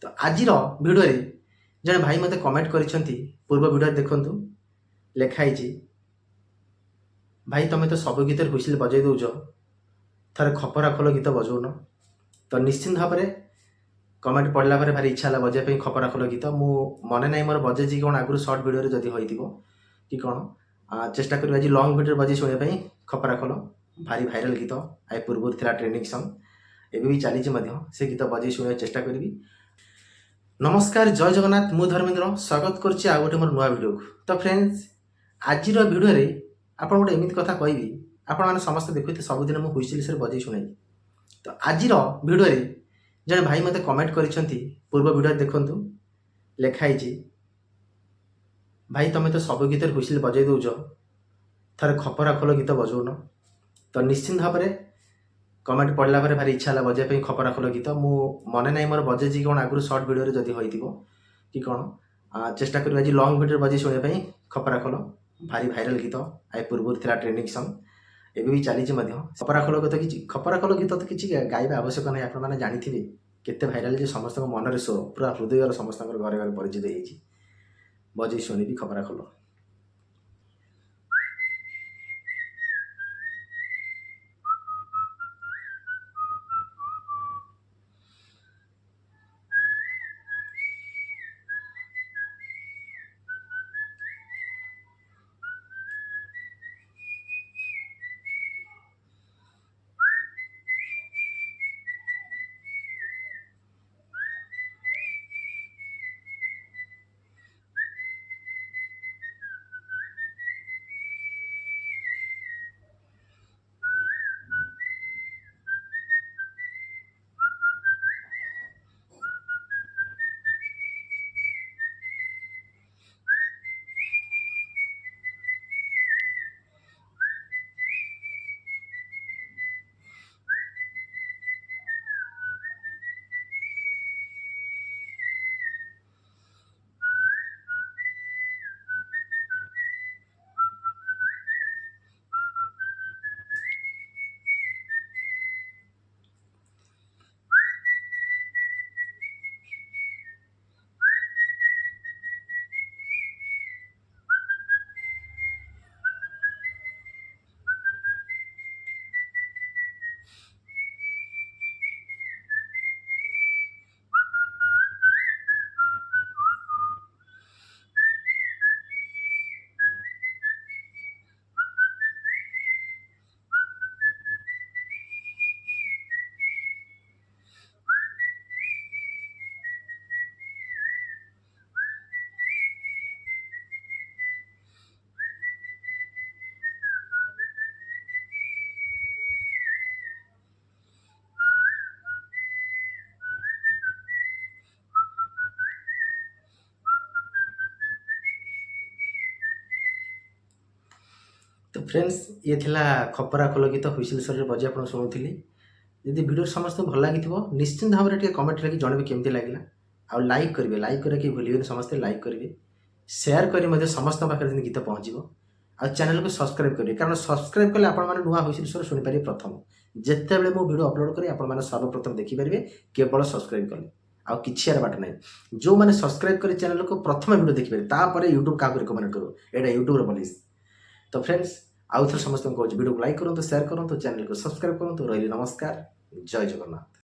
तो आज भिडियो जड़े भाई मत कमेंट कर पूर्व भिडियो देखु लिखाई भाई तुम्हें तो सब गीत हुइसिल बजे दौच थे खपरा खोल गीत बजौन। तो निश्चिंत भाव में कमेंट पढ़ला भारी इच्छा है बजाई खपरा खोल गीत मु मन ना मोर बजे कौन आगुरी सर्ट भिडियो जदि हो कि कौन चेष्टा करी आज लंग भिडियो बजे शुणा खपरा खोल भारी भाइराल गीत आई पूर्व था ट्रेंडिंग सॉन्ग एवं भी चली से गीत बजे शुणा चेष्टा करी। नमस्कार जय जगन्नाथ मु धर्मेंद्र स्वागत करुच्ची आ गोटे मोर नुआ भिडियो। तो फ्रेंड्स आज भिडियो आप गोटे एमती कथा कहबी आपण मैंने समस्त देखुते सबुदिन मुझे हुइसिल से बजे शुणाई। तो आज भिडियो जड़े भाई मत कमेंट कर पूर्व भिडियो देखु लिखाई भाई तुम्हें तो सब गीत हुइसिल बजे दौच थे खपरा खोल गीत बजौन। तो निश्चिंत भाव में कमेंट पढ़ला भारी इच्छा है बजाई खपरा खोल गीत मु मन ना मोर बजे कौन आगुरी सर्ट भिडियो जदि हो कि कौन चेष्टा करी आज लंग भिडियो बजे शुणा खपरा खोल भारी भाइराल गीत आई पूर्व था ट्रेंडिंग सॉन्ग एवं भी चली खपरा खोल गीत तो किसी गाइबा आवश्यक नहीं आपने जानी केते भाइराल जे समस्त मन में स्वर पूरा हृदय समस्त घरे घरे परिचित होती बजे शुणी खपरा खोल। तो फ्रेंड्स ये थिला खपरा खोल गीत हुइसिल सर बजे आप शुणुली जदि वीडियो समस्त भल लगी निश्चिंत भाव में कमेंट लगे जनबे केमती लगे आ लाइक करेंगे लाइक करके भूलिए समस्ते लाइक करेंगे शेयर कर समस्त पाखे गीत पहुँचो आ चैनल को सब्सक्राइब करेंगे कारण सब्सक्राइब कले आप नुआ हुइसिल स्वर शुणिपारे प्रथम जितेबाला मो वीडियो अपलोड करी आप सर्वप्रथम देखिपारे केवल सब्सक्राइब कले आउ किसी बाट ना जो मैंने सब्सक्राइब कर चैनल को प्रथम वीडियो देखिपारे यूट्यूब क्या रिकमेंड करो यहाँ यूट्यूब पॉलिसी। तो फ्रेंड्स आउ थे समस्त वीडियो को लाइक करूँ शेयर करूँ चैनल को सब्सक्राइब करूँ। रही नमस्कार जय जगन्नाथ।